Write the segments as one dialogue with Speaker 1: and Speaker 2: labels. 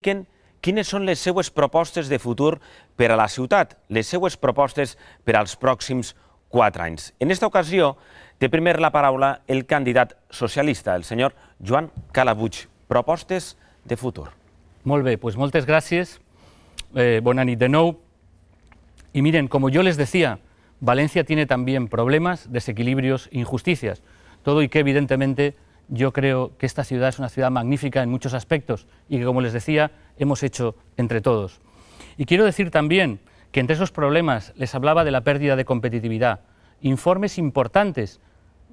Speaker 1: quines són les seues propostes de futur per a la ciutat, les seues propostes per als pròxims 4 anys. En esta ocasió té primer la paraula el candidat socialista, el senyor Joan Calabuig. Propostes de futur.
Speaker 2: Molt bé, pues moltes gràcies, bona nit de nou. Y miren, como yo les decía, Valencia tiene también problemas, desequilibrios, injusticias. Todo y que evidentemente yo creo que esta ciudad es una ciudad magnífica en muchos aspectos y que, como les decía, hemos hecho entre todos. Y quiero decir también que entre esos problemas les hablaba de la pérdida de competitividad. Informes importantes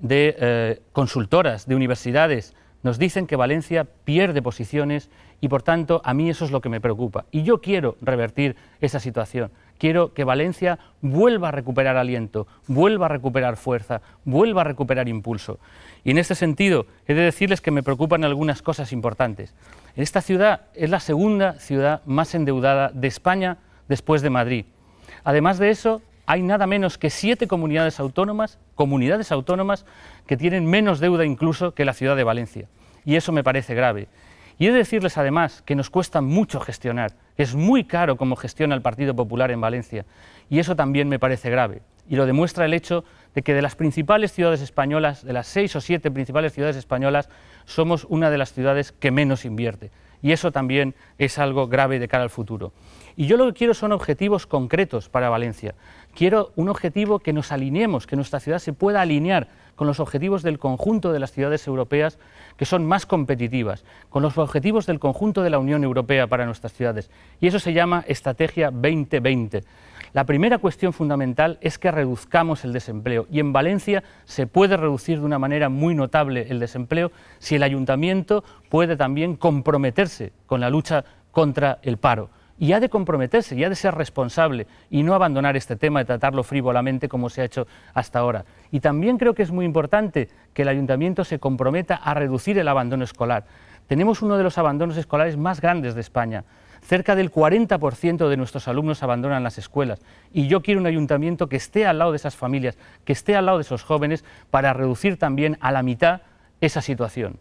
Speaker 2: de consultoras, de universidades, nos dicen que Valencia pierde posiciones y, por tanto, a mí eso es lo que me preocupa. Y yo quiero revertir esa situación. Quiero que Valencia vuelva a recuperar aliento, vuelva a recuperar fuerza, vuelva a recuperar impulso. Y en este sentido, he de decirles que me preocupan algunas cosas importantes. Esta ciudad es la segunda ciudad más endeudada de España después de Madrid. Además de eso, hay nada menos que 7 comunidades autónomas que tienen menos deuda incluso que la ciudad de Valencia. Y eso me parece grave. Y he de decirles además que nos cuesta mucho gestionar, que es muy caro como gestiona el Partido Popular en Valencia. Y eso también me parece grave. Y lo demuestra el hecho de que de las principales ciudades españolas, de las 6 o 7 principales ciudades españolas, somos una de las ciudades que menos invierte. Y eso también es algo grave de cara al futuro. Y yo lo que quiero son objetivos concretos para Valencia. Quiero un objetivo que nos alineemos, que nuestra ciudad se pueda alinear con los objetivos del conjunto de las ciudades europeas que son más competitivas, con los objetivos del conjunto de la Unión Europea para nuestras ciudades. Y eso se llama Estrategia 2020. La primera cuestión fundamental es que reduzcamos el desempleo, y en Valencia se puede reducir de una manera muy notable el desempleo si el ayuntamiento puede también comprometerse con la lucha contra el paro. Y ha de comprometerse, y ha de ser responsable y no abandonar este tema de tratarlo frívolamente como se ha hecho hasta ahora. Y también creo que es muy importante que el ayuntamiento se comprometa a reducir el abandono escolar. Tenemos uno de los abandonos escolares más grandes de España. Cerca del 40% de nuestros alumnos abandonan las escuelas, y yo quiero un ayuntamiento que esté al lado de esas familias, que esté al lado de esos jóvenes para reducir también a la mitad esa situación.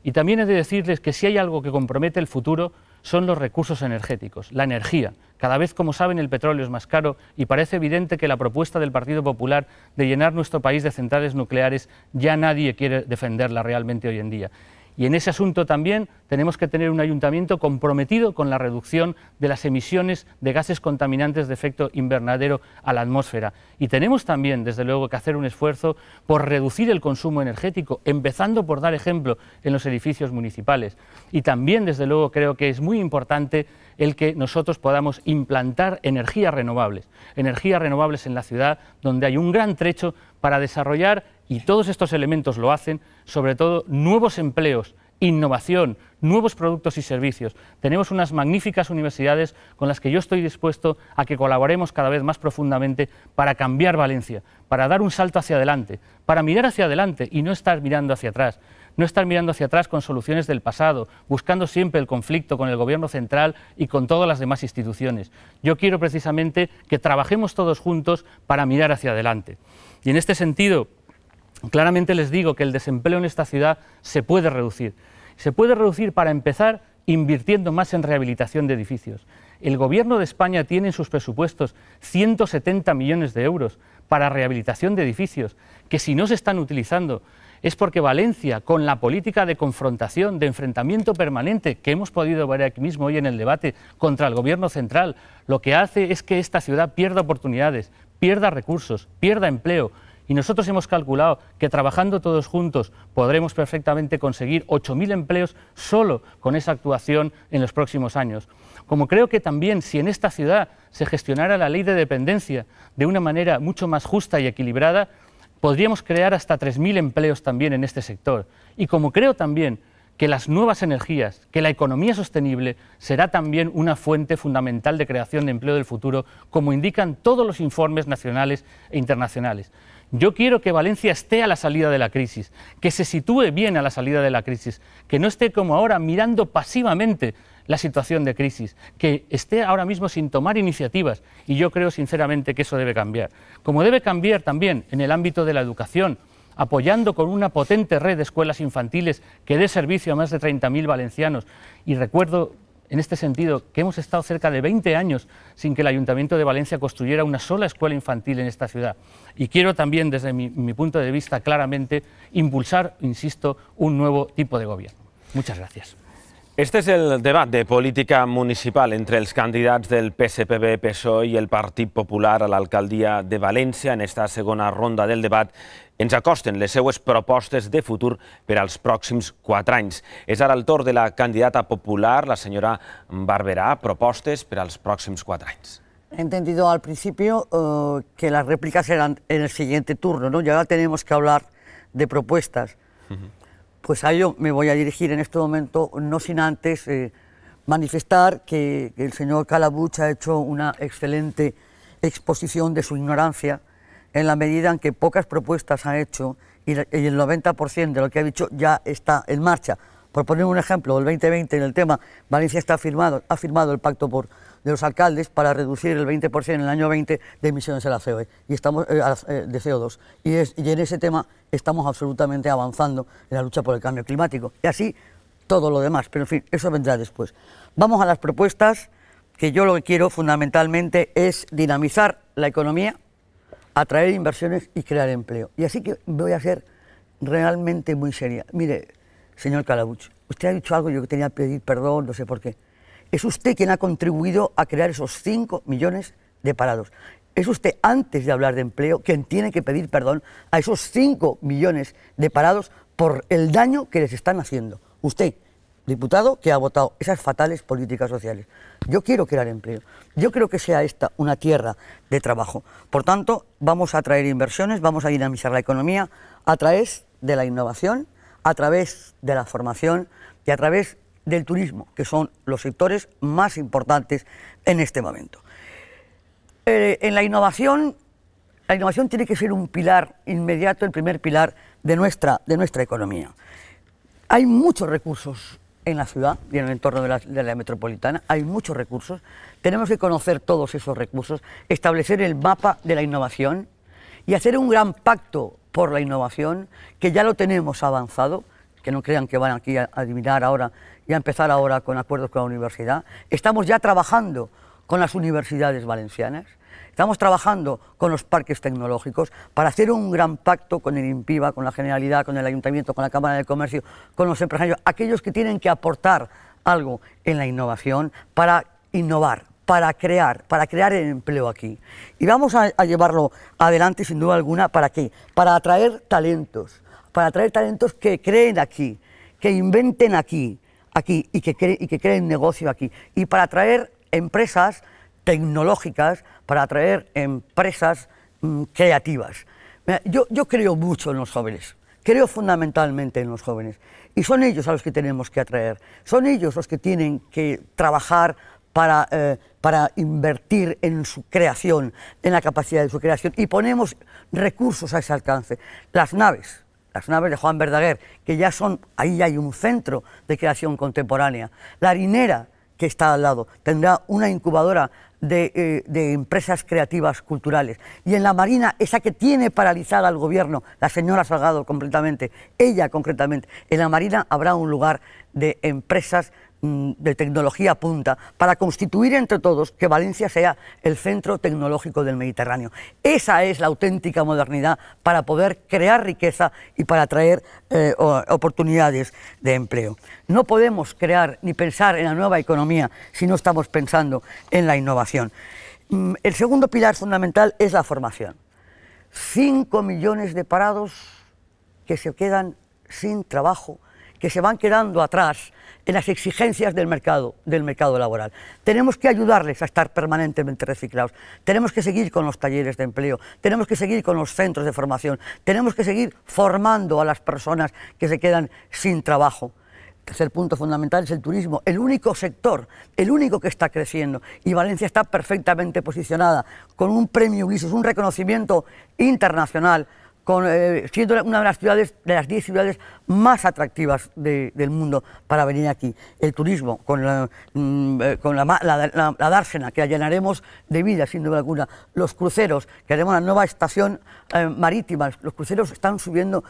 Speaker 2: Y también he de decirles que si hay algo que compromete el futuro son los recursos energéticos, la energía. Cada vez, como saben, el petróleo es más caro y parece evidente que la propuesta del Partido Popular de llenar nuestro país de centrales nucleares ya nadie quiere defenderla realmente hoy en día. Y en ese asunto también tenemos que tener un ayuntamiento comprometido con la reducción de las emisiones de gases contaminantes de efecto invernadero a la atmósfera. Y tenemos también, desde luego, que hacer un esfuerzo por reducir el consumo energético, empezando por dar ejemplo en los edificios municipales. Y también, desde luego, creo que es muy importante el que nosotros podamos implantar energías renovables en la ciudad, donde hay un gran trecho para desarrollar, y todos estos elementos lo hacen, sobre todo nuevos empleos, innovación, nuevos productos y servicios. Tenemos unas magníficas universidades con las que yo estoy dispuesto a que colaboremos cada vez más profundamente para cambiar Valencia, para dar un salto hacia adelante, para mirar hacia adelante y no estar mirando hacia atrás. No estar mirando hacia atrás con soluciones del pasado, buscando siempre el conflicto con el Gobierno central y con todas las demás instituciones. Yo quiero precisamente que trabajemos todos juntos para mirar hacia adelante. Y en este sentido, claramente les digo que el desempleo en esta ciudad se puede reducir. Se puede reducir, para empezar, invirtiendo más en rehabilitación de edificios. El Gobierno de España tiene en sus presupuestos 170 millones de euros para rehabilitación de edificios, que si no se están utilizando es porque Valencia, con la política de confrontación, de enfrentamiento permanente que hemos podido ver aquí mismo hoy en el debate contra el Gobierno central, lo que hace es que esta ciudad pierda oportunidades, pierda recursos, pierda empleo. Y nosotros hemos calculado que trabajando todos juntos podremos perfectamente conseguir 8.000 empleos solo con esa actuación en los próximos años. Como creo que también, si en esta ciudad se gestionara la ley de dependencia de una manera mucho más justa y equilibrada, podríamos crear hasta 3.000 empleos también en este sector. Y como creo también que las nuevas energías, que la economía sostenible será también una fuente fundamental de creación de empleo del futuro, como indican todos los informes nacionales e internacionales. Yo quiero que Valencia esté a la salida de la crisis, que se sitúe bien a la salida de la crisis, que no esté como ahora mirando pasivamente la situación de crisis, que esté ahora mismo sin tomar iniciativas, y yo creo sinceramente que eso debe cambiar. Como debe cambiar también en el ámbito de la educación, apoyando con una potente red de escuelas infantiles que dé servicio a más de 30.000 valencianos. Y recuerdo en este sentido, que hemos estado cerca de 20 años sin que el Ayuntamiento de Valencia construyera una sola escuela infantil en esta ciudad. Y quiero también, desde mi punto de vista, claramente impulsar, insisto, un nuevo tipo de gobierno. Muchas gracias.
Speaker 1: Este és el debat de política municipal entre els candidats del PSPB, PSOE i el Partit Popular a l'alcaldia de València. En esta segona ronda del debat ens acosten les seues propostes de futur per als pròxims 4 anys. És ara el torn de la candidata popular, la senyora Barberà. Propostes per als pròxims 4 anys.
Speaker 3: He entendido al principio que las réplicas eran en el siguiente turno, ¿no? Y ahora tenemos que hablar de propuestas. Pues a ello me voy a dirigir en este momento, no sin antes manifestar que el señor Calabuig ha hecho una excelente exposición de su ignorancia en la medida en que pocas propuestas ha hecho y el 90% de lo que ha dicho ya está en marcha. Por poner un ejemplo, el 2020 en el tema, Valencia ha firmado el pacto de los alcaldes para reducir el 20% en el año 20 de emisiones de la CO2. De CO2. Y en ese tema estamos absolutamente avanzando en la lucha por el cambio climático. Y así todo lo demás, pero en fin, eso vendrá después. Vamos a las propuestas, que yo lo que quiero fundamentalmente es dinamizar la economía, atraer inversiones y crear empleo. Y así que voy a ser realmente muy seria. Mire, señor Calabuig, usted ha dicho algo, yo que tenía que pedir perdón, no sé por qué. Es usted quien ha contribuido a crear esos 5 millones de parados. Es usted, antes de hablar de empleo, quien tiene que pedir perdón a esos 5 millones de parados por el daño que les están haciendo. Usted, diputado, que ha votado esas fatales políticas sociales. Yo quiero crear empleo. Yo creo que sea esta una tierra de trabajo. Por tanto, vamos a atraer inversiones, vamos a dinamizar la economía a través de la innovación, a través de la formación y a través del turismo, que son los sectores más importantes en este momento. En la innovación tiene que ser un pilar inmediato, el primer pilar de nuestra economía. Hay muchos recursos en la ciudad y en el entorno de la metropolitana, hay muchos recursos. Tenemos que conocer todos esos recursos, establecer el mapa de la innovación y hacer un gran pacto por la innovación, que ya lo tenemos avanzado, que no crean que van aquí a adivinar ahora y a empezar ahora con acuerdos con la universidad. Estamos ya trabajando con las universidades valencianas, estamos trabajando con los parques tecnológicos para hacer un gran pacto con el INPIVA, con la Generalidad, con el Ayuntamiento, con la Cámara de Comercio, con los empresarios, aquellos que tienen que aportar algo en la innovación para innovar, para crear el empleo aquí. Y vamos a llevarlo adelante sin duda alguna, ¿para qué? Para atraer talentos que creen aquí, que inventen aquí y que creen negocio aquí. Y para atraer empresas tecnológicas, para atraer empresas creativas. Yo creo mucho en los jóvenes, creo fundamentalmente en los jóvenes. Y son ellos a los que tenemos que atraer, son ellos los que tienen que trabajar para invertir en su creación, en la capacidad de su creación, y ponemos recursos a ese alcance. Las naves de Juan Verdaguer, que ya son, ahí hay un centro de creación contemporánea. La harinera, que está al lado, tendrá una incubadora de empresas creativas culturales. Y en la Marina, esa que tiene paralizada al gobierno, la señora Salgado concretamente, ella concretamente, en la Marina habrá un lugar de empresas de tecnología punta para constituir entre todos que Valencia sea el centro tecnológico del Mediterráneo. Esa es la auténtica modernidad para poder crear riqueza y para atraer oportunidades de empleo. No podemos crear ni pensar en la nueva economía si no estamos pensando en la innovación. El segundo pilar fundamental es la formación. 5 millones de parados que se quedan sin trabajo, que se van quedando atrás en las exigencias del mercado laboral. Tenemos que ayudarles a estar permanentemente reciclados, tenemos que seguir con los talleres de empleo, tenemos que seguir con los centros de formación, tenemos que seguir formando a las personas que se quedan sin trabajo. El tercer punto fundamental es el turismo, el único sector, el único que está creciendo, y Valencia está perfectamente posicionada, con un premio Ulises, un reconocimiento internacional, siendo una de las ciudades, de las 10 ciudades más atractivas del mundo para venir aquí. El turismo, con la dársena, que llenaremos de vida, sin duda alguna. Los cruceros, que haremos una nueva estación marítima. Los cruceros están subiendo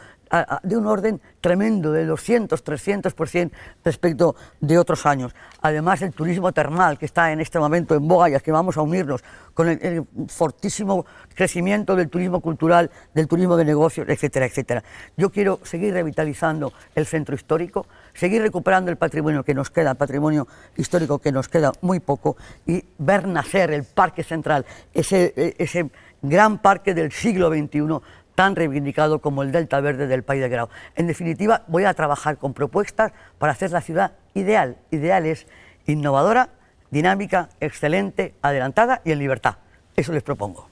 Speaker 3: de un orden tremendo, de 200, 300% respecto de otros años. Además, el turismo termal, que está en este momento en boga y al que vamos a unirnos, con el fortísimo crecimiento del turismo cultural, del turismo de negocios, etcétera, etcétera. Yo quiero seguir revitalizando el centro histórico, seguir recuperando el patrimonio que nos queda, el patrimonio histórico que nos queda muy poco, y ver nacer el Parque Central, ese gran parque del siglo XXI, tan reivindicado como el Delta Verde del País de Grau. En definitiva, voy a trabajar con propuestas para hacer la ciudad ideal. Ideal es innovadora, dinámica, excelente, adelantada y en libertad. Eso les propongo.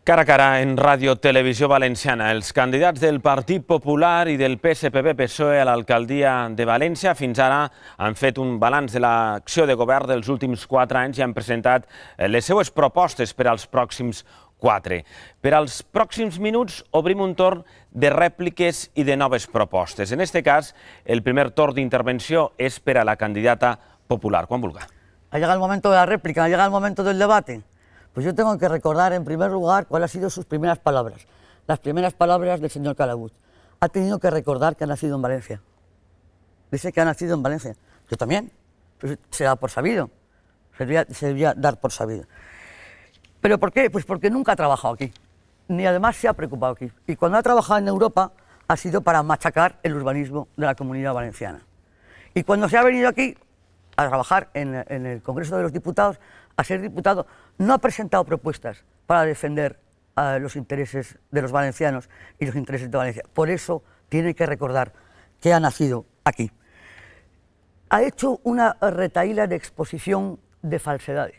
Speaker 1: Cara a cara en Ràdio Televisió Valenciana, els candidats del Partit Popular i del PSPB-PSOE a l'alcaldia de València fins ara han fet un balanç de l'acció de govern dels últims 4 anys i han presentat les seues propostes per als pròxims 4. Per als pròxims minuts obrim un torn de rèpliques i de noves propostes. En aquest cas, el primer torn d'intervenció és per a la candidata popular. Quan vulga.
Speaker 3: Ha llegado el momento de la réplica, ha llegado el momento del debate. Pues yo tengo que recordar en primer lugar cuáles han sido sus primeras palabras. Las primeras palabras del señor Calabuig. Ha tenido que recordar que ha nacido en Valencia. Dice que ha nacido en Valencia. Yo también. Pues se da por sabido. Se debía dar por sabido. ¿Pero por qué? Pues porque nunca ha trabajado aquí, ni además se ha preocupado aquí. Y cuando ha trabajado en Europa ha sido para machacar el urbanismo de la Comunidad Valenciana. Y cuando se ha venido aquí a trabajar en el Congreso de los Diputados, a ser diputado, no ha presentado propuestas para defender los intereses de los valencianos y los intereses de Valencia. Por eso tiene que recordar que ha nacido aquí. Ha hecho una retahíla de exposición de falsedades,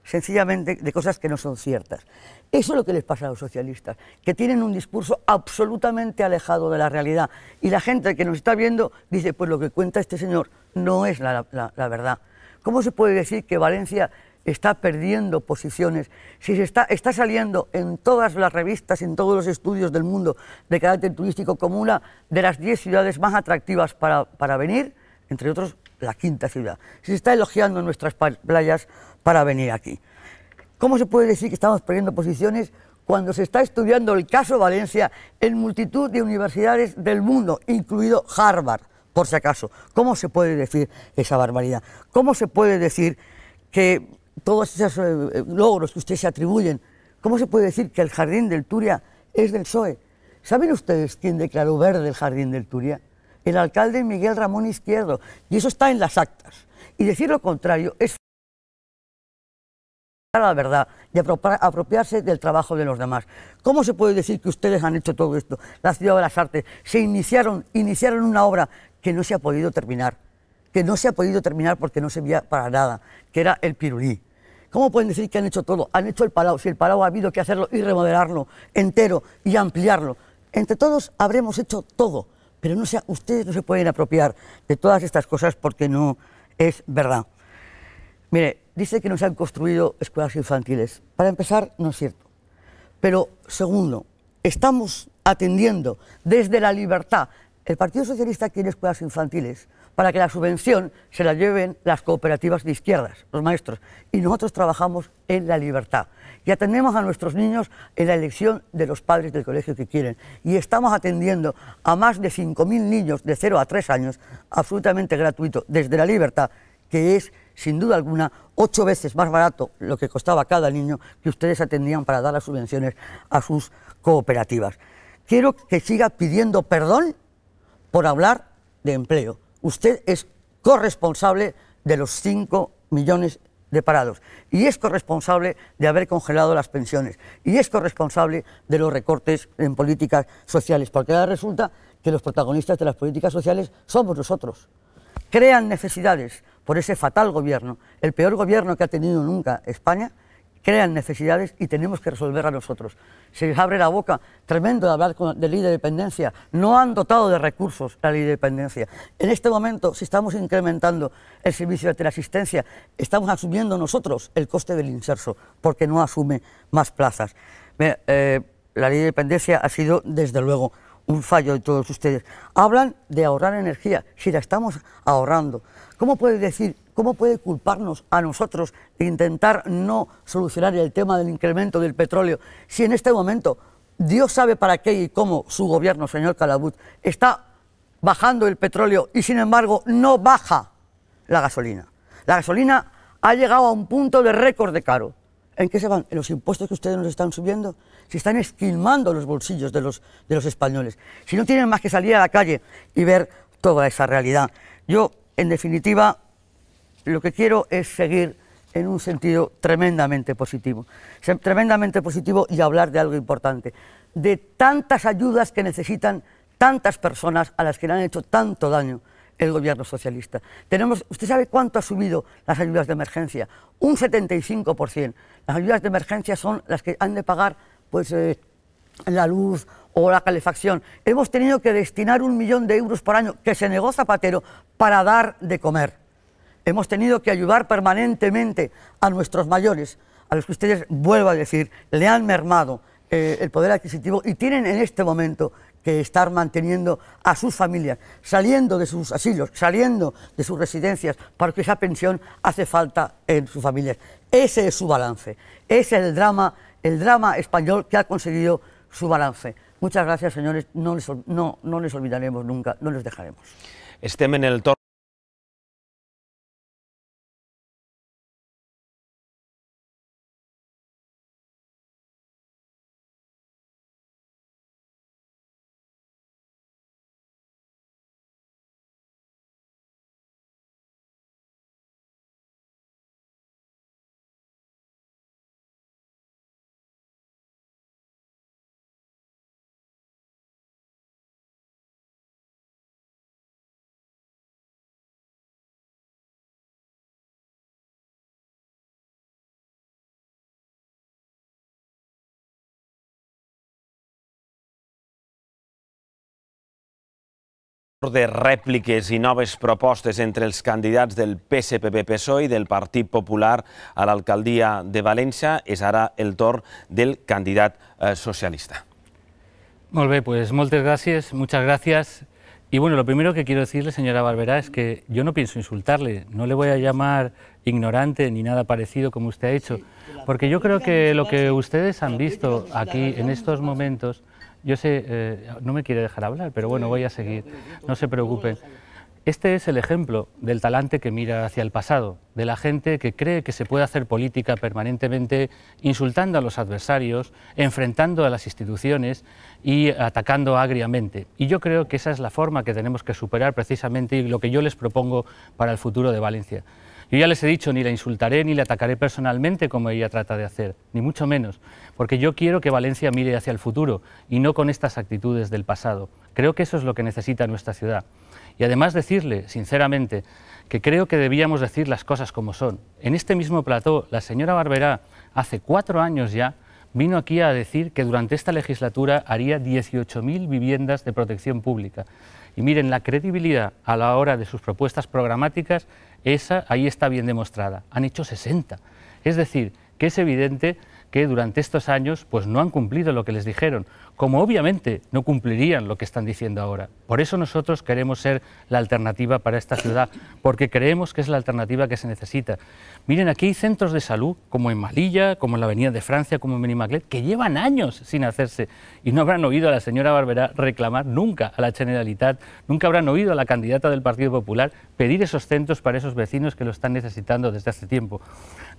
Speaker 3: sencillamente de cosas que no son ciertas. Eso es lo que les pasa a los socialistas, que tienen un discurso absolutamente alejado de la realidad. Y la gente que nos está viendo dice, pues lo que cuenta este señor no es la verdad. ¿Cómo se puede decir que Valencia está perdiendo posiciones si está saliendo en todas las revistas, en todos los estudios del mundo de carácter turístico como una de las 10 ciudades más atractivas para venir, entre otros la 5ª ciudad? Se está elogiando nuestras playas para venir aquí. ¿Cómo se puede decir que estamos perdiendo posiciones cuando se está estudiando el caso Valencia en multitud de universidades del mundo, incluido Harvard, por si acaso? ¿Cómo se puede decir esa barbaridad? ¿Cómo se puede decir que todos esos logros que ustedes se atribuyen, cómo se puede decir que el Jardín del Turia es del PSOE? ¿Saben ustedes quién declaró verde el Jardín del Turia? El alcalde Miguel Ramón Izquierdo, y eso está en las actas. Y decir lo contrario es la verdad y apropiarse del trabajo de los demás. ¿Cómo se puede decir que ustedes han hecho todo esto? La Ciudad de las Artes iniciaron una obra que no se ha podido terminar, porque no servía para nada, que era el Pirulí. ¿Cómo pueden decir que han hecho todo? Han hecho el Palau, si el Palau ha habido que hacerlo y remodelarlo entero y ampliarlo. Entre todos habremos hecho todo, pero ustedes no se pueden apropiar de todas estas cosas porque no es verdad. Mire, dice que no se han construido escuelas infantiles. Para empezar, no es cierto. Pero, segundo, estamos atendiendo desde la libertad. El Partido Socialista quiere escuelas infantiles para que la subvención se la lleven las cooperativas de izquierdas, los maestros. Y nosotros trabajamos en la libertad. Y atendemos a nuestros niños en la elección de los padres del colegio que quieren. Y estamos atendiendo a más de 5.000 niños de 0 a 3 años, absolutamente gratuito, desde la libertad, que es, sin duda alguna, 8 veces más barato lo que costaba cada niño que ustedes atendían para dar las subvenciones a sus cooperativas. Quiero que siga pidiendo perdón por hablar de empleo. Usted es corresponsable de los 5 millones de parados y es corresponsable de haber congelado las pensiones y es corresponsable de los recortes en políticas sociales, porque ahora resulta que los protagonistas de las políticas sociales somos nosotros. Crean necesidades por ese fatal gobierno, el peor gobierno que ha tenido nunca España. Crean necesidades y tenemos que resolverlas nosotros. Se les abre la boca, tremendo de hablar de ley de dependencia. No han dotado de recursos la ley de dependencia. En este momento, si estamos incrementando el servicio de teleasistencia, estamos asumiendo nosotros el coste del inserso, porque no asume más plazas. La ley de dependencia ha sido, desde luego, un fallo de todos ustedes. Hablan de ahorrar energía, si la estamos ahorrando. ¿Cómo puede culparnos a nosotros de intentar no solucionar el tema del incremento del petróleo si en este momento Dios sabe para qué y cómo su gobierno, señor Calabut, está bajando el petróleo y sin embargo no baja la gasolina. La gasolina ha llegado a un punto de récord de caro. ¿En qué se van? En los impuestos que ustedes nos están subiendo. Se están esquilmando los bolsillos de los españoles. Si no tienen más que salir a la calle y ver toda esa realidad. Yo, en definitiva, lo que quiero es seguir en un sentido tremendamente positivo. Tremendamente positivo y hablar de algo importante. De tantas ayudas que necesitan tantas personas a las que le han hecho tanto daño el gobierno socialista. ¿Usted sabe cuánto ha subido las ayudas de emergencia? Un 75%. Las ayudas de emergencia son las que han de pagar pues, la luz o la calefacción. Hemos tenido que destinar 1 millón de euros por año, que se negó Zapatero, para dar de comer. Hemos tenido que ayudar permanentemente a nuestros mayores, a los que ustedes, vuelvo a decir, le han mermado el poder adquisitivo y tienen en este momento que estar manteniendo a sus familias, saliendo de sus asilos, saliendo de sus residencias, porque esa pensión hace falta en sus familias. Ese es su balance, es el drama español que ha conseguido su balance. Muchas gracias, señores, no les olvidaremos nunca, no les dejaremos.
Speaker 1: Estem en el torn de rèpliques i noves propostes entre els candidats del PSPB-PSOE i del Partit Popular a l'alcaldia de València. És ara el torn del candidat socialista.
Speaker 2: Molt bé, pues muchas gracias. Y bueno, lo primero que quiero decirle, señora Barberá, es que yo no pienso insultarle, no le voy a llamar ignorante ni nada parecido como usted ha hecho, porque yo creo que lo que ustedes han visto aquí en estos momentos, yo sé, no me quiere dejar hablar, pero bueno, voy a seguir, no se preocupen. Este es el ejemplo del talante que mira hacia el pasado, de la gente que cree que se puede hacer política permanentemente insultando a los adversarios, enfrentando a las instituciones y atacando agriamente. Y yo creo que esa es la forma que tenemos que superar precisamente y lo que yo les propongo para el futuro de Valencia. Yo ya les he dicho, ni la insultaré ni la atacaré personalmente como ella trata de hacer, ni mucho menos, porque yo quiero que Valencia mire hacia el futuro y no con estas actitudes del pasado. Creo que eso es lo que necesita nuestra ciudad. Y además decirle, sinceramente, que creo que debíamos decir las cosas como son. En este mismo plató, la señora Barberá, hace 4 años ya, vino aquí a decir que durante esta legislatura haría 18.000 viviendas de protección pública. Y miren, la credibilidad a la hora de sus propuestas programáticas, esa ahí está bien demostrada. Han hecho 60. Es decir, que es evidente que durante estos años pues no han cumplido lo que les dijeron, como obviamente no cumplirían lo que están diciendo ahora. Por eso nosotros queremos ser la alternativa para esta ciudad, porque creemos que es la alternativa que se necesita. Miren, aquí hay centros de salud, como en Malilla, como en la Avenida de Francia, como en Benimaclet, que llevan años sin hacerse, y no habrán oído a la señora Barberá reclamar nunca a la Generalitat, nunca habrán oído a la candidata del Partido Popular pedir esos centros para esos vecinos que lo están necesitando desde hace tiempo.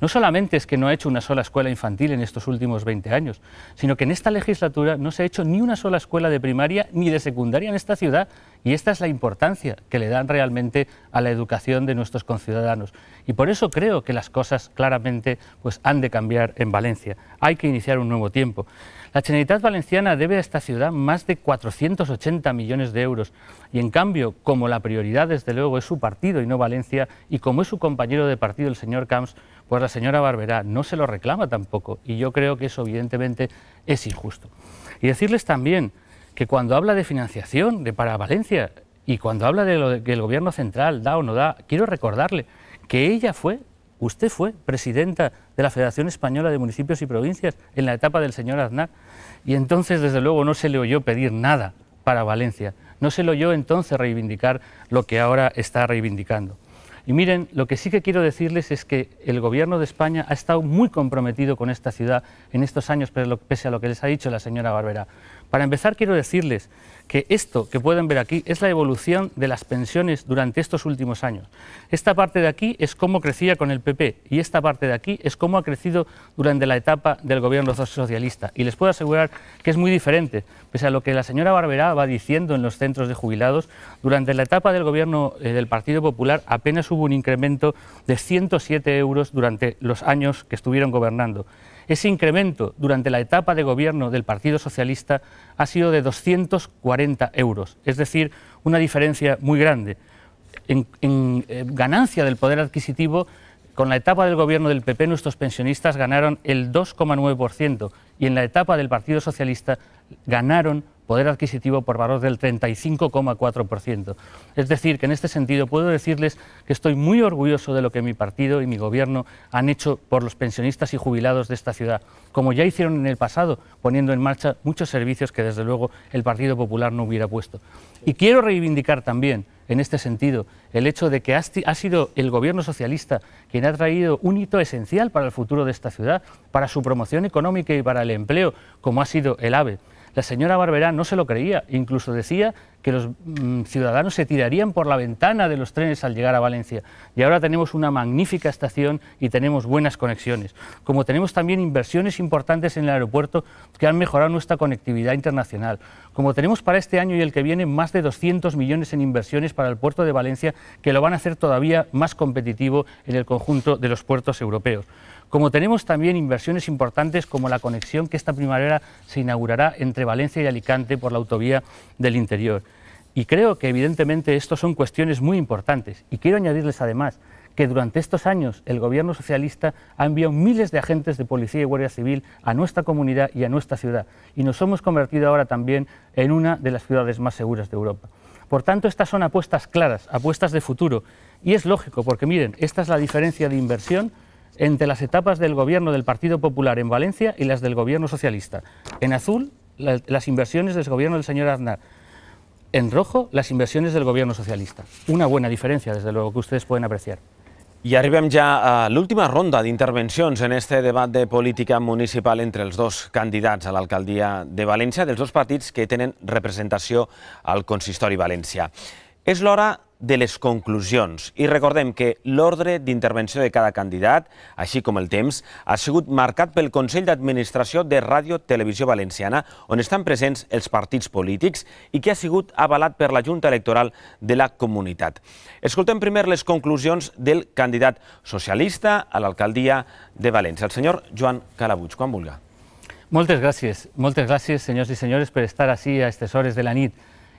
Speaker 2: No solamente es que no ha hecho una sola escuela infantil en estos últimos 20 años, sino que en esta legislatura no se ha hecho ni una sola escuela de primaria ni de secundaria en esta ciudad, y esta es la importancia que le dan realmente a la educación de nuestros conciudadanos. Y por eso creo que las cosas claramente pues, han de cambiar en Valencia. Hay que iniciar un nuevo tiempo. La Generalitat Valenciana debe a esta ciudad más de 480 millones de euros y en cambio, como la prioridad desde luego es su partido y no Valencia, y como es su compañero de partido el señor Camps, pues la señora Barberá no se lo reclama tampoco, y yo creo que eso evidentemente es injusto. Y decirles también que cuando habla de financiación para Valencia y cuando habla de lo que el gobierno central da o no da, quiero recordarle que usted fue presidenta de la Federación Española de Municipios y Provincias en la etapa del señor Aznar, y entonces desde luego no se le oyó pedir nada para Valencia, no se le oyó entonces reivindicar lo que ahora está reivindicando. Y miren, lo que sí que quiero decirles es que el Gobierno de España ha estado muy comprometido con esta ciudad en estos años, pese a lo que les ha dicho la señora Barberá. Para empezar, quiero decirles que esto que pueden ver aquí es la evolución de las pensiones durante estos últimos años. Esta parte de aquí es cómo crecía con el PP y esta parte de aquí es cómo ha crecido durante la etapa del Gobierno socialista. Y les puedo asegurar que es muy diferente, pese a lo que la señora Barberá va diciendo en los centros de jubilados. Durante la etapa del Gobierno del Partido Popular apenas hubo un incremento de 107 euros durante los años que estuvieron gobernando. Ese incremento durante la etapa de gobierno del Partido Socialista ha sido de 240 euros, es decir, una diferencia muy grande. En ganancia del poder adquisitivo, con la etapa del gobierno del PP nuestros pensionistas ganaron el 2,9% y en la etapa del Partido Socialista ganaron poder adquisitivo por valor del 35,4%. Es decir, que en este sentido puedo decirles que estoy muy orgulloso de lo que mi partido y mi gobierno han hecho por los pensionistas y jubilados de esta ciudad, como ya hicieron en el pasado, poniendo en marcha muchos servicios que desde luego el Partido Popular no hubiera puesto. Y quiero reivindicar también, en este sentido, el hecho de que ha sido el gobierno socialista quien ha traído un hito esencial para el futuro de esta ciudad, para su promoción económica y para el empleo, como ha sido el AVE. La señora Barberá no se lo creía, incluso decía que los ciudadanos se tirarían por la ventana de los trenes al llegar a Valencia. Y ahora tenemos una magnífica estación y tenemos buenas conexiones. Como tenemos también inversiones importantes en el aeropuerto que han mejorado nuestra conectividad internacional. Como tenemos para este año y el que viene más de 200 millones en inversiones para el puerto de Valencia que lo van a hacer todavía más competitivo en el conjunto de los puertos europeos. Como tenemos también inversiones importantes como la conexión que esta primavera se inaugurará entre Valencia y Alicante por la autovía del interior. Y creo que evidentemente esto son cuestiones muy importantes. Y quiero añadirles además que durante estos años el gobierno socialista ha enviado miles de agentes de policía y guardia civil a nuestra comunidad y a nuestra ciudad. Y nos hemos convertido ahora también en una de las ciudades más seguras de Europa. Por tanto, estas son apuestas claras, apuestas de futuro. Y es lógico, porque miren, esta es la diferencia de inversión entre las etapas del gobierno del Partido Popular en Valencia y las del gobierno socialista. En azul, las inversiones del gobierno del señor Aznar. En rojo, las inversiones del gobierno socialista. Una buena diferencia, desde luego, que ustedes pueden apreciar.
Speaker 1: I arribem ja a l'última ronda d'intervencions en este debat de política municipal entre els dos candidats a l'alcaldia de València, dels dos partits que tenen representació al consistori valencià. És l'hora de les conclusions i recordem que l'ordre d'intervenció de cada candidat, així com el temps, ha sigut marcat pel Consell d'Administració de Ràdio Televisió Valenciana, on estan presents els partits polítics i que ha sigut avalat per la Junta Electoral de la comunitat. Escoltem primer les conclusions del candidat socialista a l'alcaldia de València, el senyor Joan Calabuig. Quan vulga.
Speaker 2: Moltes gràcies, senyors i senyores, per estar així a aquestes hores de la nit.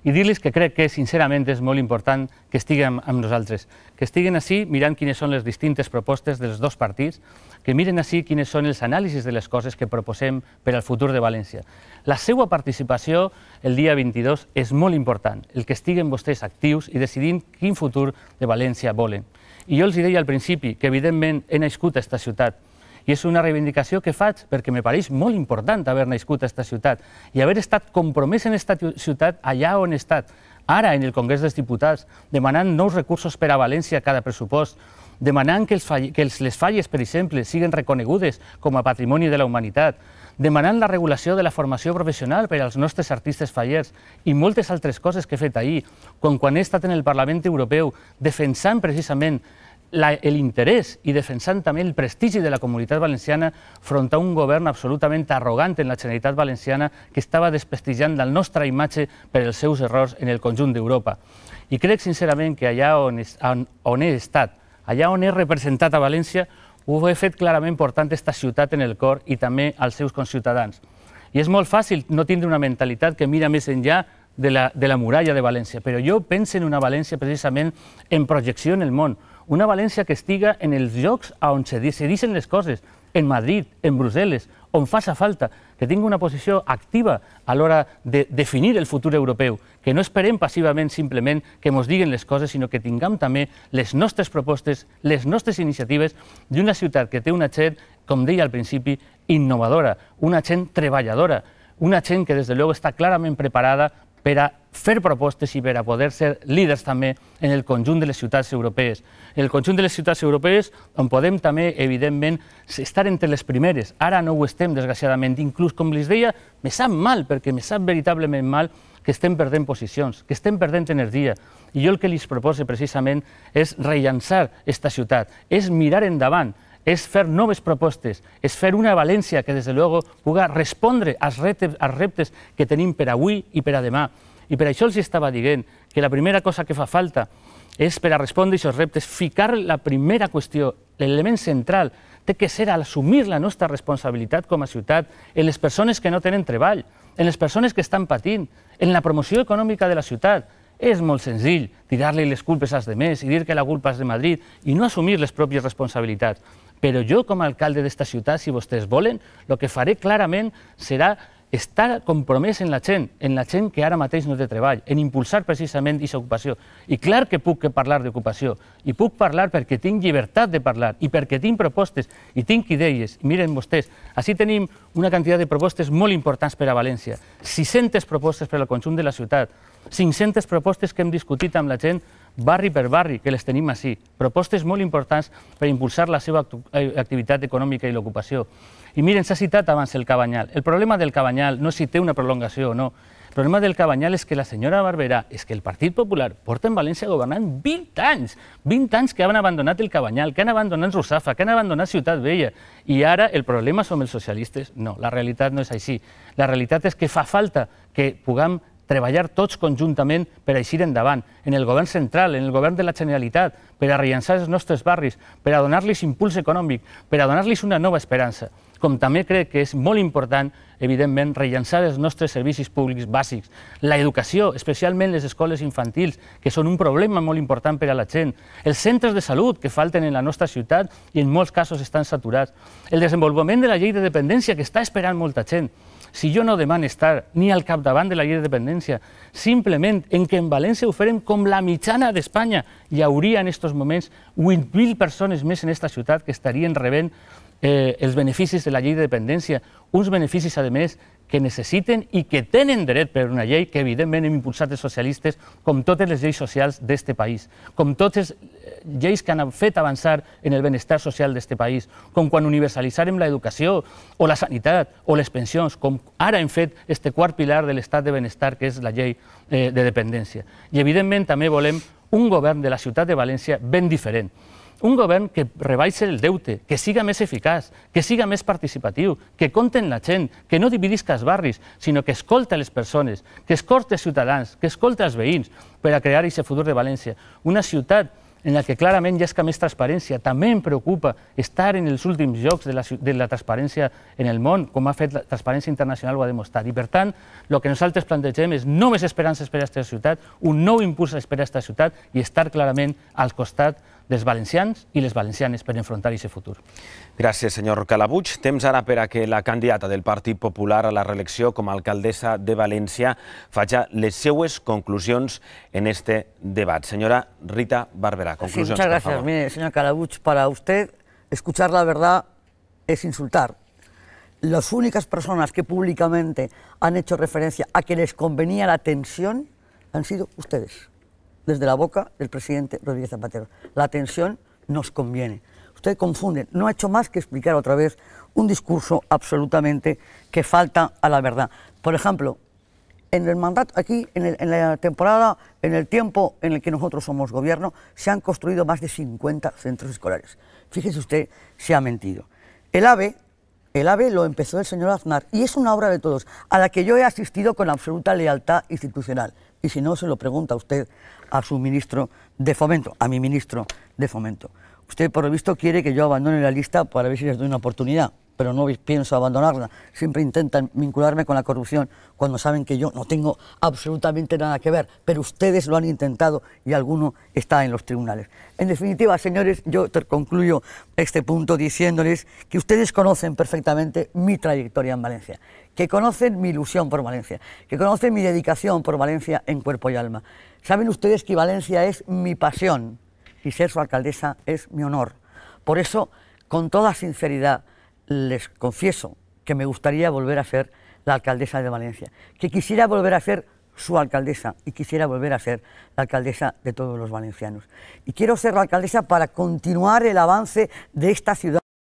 Speaker 2: I dir-los que crec que, sincerament, és molt important que estiguin amb nosaltres, que estiguin així mirant quines són les distintes propostes dels dos partits, que miren així quines són els anàlisis de les coses que proposem per al futur de València. La seva participació el dia 22 és molt important, el que estiguen vostès actius i decidint quin futur de València volen. I jo els deia al principi que, evidentment, he nascut a aquesta ciutat, i és una reivindicació que faig perquè me pareix molt important haver nascut a aquesta ciutat i haver estat compromès en aquesta ciutat allà on he estat, ara en el Congrés dels Diputats, demanant nous recursos per a València a cada pressupost, demanant que les falles, per exemple, siguin reconegudes com a patrimoni de la humanitat, demanant la regulació de la formació professional per als nostres artistes fallers i moltes altres coses que he fet ahir, quan he estat en el Parlament Europeu defensant precisament l'interès i defensant també el prestigi de la comunitat valenciana front a un govern absolutament arrogant en la Generalitat Valenciana que estava desprestigiant la nostra imatge per els seus errors en el conjunt d'Europa. I crec sincerament que allà on he estat, allà on he representat a València, ho he fet clarament portant aquesta ciutat en el cor i també als seus conciutadans. I és molt fàcil no tindre una mentalitat que mira més enllà de la muralla de València, però jo penso en una València precisament en projecció en el món, una València que estiga en els llocs on se decideixen les coses, en Madrid, en Brussel·les, on faça falta, que tingui una posició activa a l'hora de definir el futur europeu, que no esperem passivament simplement que ens diguin les coses, sinó que tinguem també les nostres propostes, les nostres iniciatives d'una ciutat que té una gent, com deia al principi, innovadora, una gent treballadora, una gent que des de luego està clarament preparada per a fer propostes i per a poder ser líders també en el conjunt de les ciutats europees. En el conjunt de les ciutats europees on podem també, evidentment, estar entre les primeres. Ara no ho estem, desgraciadament. Inclús, com els deia, me sap mal, perquè me sap veritablement mal que estem perdent posicions, que estem perdent energia. I jo el que els proposo precisament és rellançar aquesta ciutat, és mirar endavant, és fer noves propostes, és fer una València que, des de luego, pugui respondre als reptes que tenim per avui i per a demà. I per això els estava dient que la primera cosa que fa falta és, per a respondre a aquests reptes, ficar la primera qüestió, l'element central, té que ser assumir la nostra responsabilitat com a ciutat en les persones que no tenen treball, en les persones que estan patint, en la promoció econòmica de la ciutat. És molt senzill tirar-li les culpes als demés i dir que la culpa és de Madrid i no assumir les pròpies responsabilitats. Però jo, com a alcalde d'esta ciutat, si vostès volen, el que faré clarament serà estar compromès en la gent que ara mateix no té treball, en impulsar precisament aquesta ocupació. I clar que puc parlar d'ocupació, i puc parlar perquè tinc llibertat de parlar, i perquè tinc propostes, i tinc idees. I miren vostès, així tenim una quantitat de propostes molt importants per a València, 600 propostes per al conjunt de la ciutat, 500 propostes que hem discutit amb la gent barri per barri, que les tenim així, propostes molt importants per impulsar la seva activitat econòmica i l'ocupació. I miren, s'ha citat abans el Cabanyal. El problema del Cabanyal no és si té una prolongació o no. El problema del Cabanyal és que la senyora Barberà, és que el Partit Popular porta en València governant 20 anys, 20 anys que han abandonat el Cabanyal, que han abandonat Russafa, que han abandonat Ciutat Vella, i ara el problema som els socialistes? No, la realitat no és així. La realitat és que fa falta que puguem treballar tots conjuntament per a eixir endavant, en el govern central, en el govern de la Generalitat, per a rellançar els nostres barris, per a donar-los impuls econòmic, per a donar-los una nova esperança. Com també crec que és molt important, evidentment, rellançar els nostres servicis públics bàsics, l'educació, especialment les escoles infantils, que són un problema molt important per a la gent, els centres de salut que falten en la nostra ciutat i en molts casos estan saturats, el desenvolupament de la llei de dependència que està esperant molta gent. Si jo no demano estar ni al capdavant de la llei de dependència, simplement en que en València ho farem com la mitjana d'Espanya, hi hauria en aquests moments 8.000 persones més en aquesta ciutat que estarien rebent els beneficis de la llei de dependència, uns beneficis, a més, que necessiten i que tenen dret per una llei que, evidentment, hem impulsat els socialistes, com totes les lleis socials d'aquest país, com totes les lleis que han fet avançar en el benestar social d'aquest país, com quan universalitzarem l'educació o la sanitat o les pensions, com ara hem fet este quart pilar de l'estat de benestar, que és la llei de dependència. I, evidentment, també volem un govern de la ciutat de València ben diferent. Un govern que rebaixi el deute, que siga més eficaç, que siga més participatiu, que compti en la gent, que no dividisca els barris, sinó que escolta les persones, que escolta els ciutadans, que escolta els veïns per a crear aquest futur de València. Una ciutat en la que clarament hi ha més transparència. També em preocupa estar en els últims llocs de la transparència en el món, com ha fet la Transparència Internacional, ho ha demostrat. I, per tant, el que nosaltres plantegem és noves esperances per a aquesta ciutat, un nou impuls per a aquesta ciutat i estar clarament al costat dels valencians i les valencianes per enfrontar aquest futur.
Speaker 1: Gràcies, senyor Calabuig. Temps ara per a que la candidata del Partit Popular a la reelecció com a alcaldessa de València faci les seues conclusions en este debat. Señora Rita Barberá, conclusiones,
Speaker 3: muchas gracias. Mire, señor Calabuig, para usted escuchar la verdad es insultar. Las únicas personas que públicamente han hecho referencia a que les convenía la tensión han sido ustedes, desde la boca del presidente Rodríguez Zapatero. La tensión nos conviene. Usted confunde, no ha hecho más que explicar otra vez un discurso absolutamente que falta a la verdad. Por ejemplo, en el mandato, aquí, en la temporada, en el tiempo en el que nosotros somos gobierno, se han construido más de 50 centros escolares. Fíjese usted si ha mentido. El AVE lo empezó el señor Aznar y es una obra de todos, a la que yo he asistido con absoluta lealtad institucional. Y si no, se lo pregunta usted a su ministro de Fomento, a mi ministro de Fomento. Usted, por lo visto, quiere que yo abandone la lista para ver si les doy una oportunidad, pero no pienso abandonarla. Siempre intentan vincularme con la corrupción cuando saben que yo no tengo absolutamente nada que ver, pero ustedes lo han intentado y alguno está en los tribunales. En definitiva, señores, yo concluyo este punto diciéndoles que ustedes conocen perfectamente mi trayectoria en Valencia, que conocen mi ilusión por Valencia, que conocen mi dedicación por Valencia en cuerpo y alma. Saben ustedes que Valencia es mi pasión y ser su alcaldesa es mi honor. Por eso, con toda sinceridad, les confieso que me gustaría volver a ser la alcaldesa de Valencia, que quisiera volver a ser su alcaldesa y quisiera volver a ser la alcaldesa de todos los valencianos. Y quiero ser la alcaldesa para continuar el avance de esta ciudad.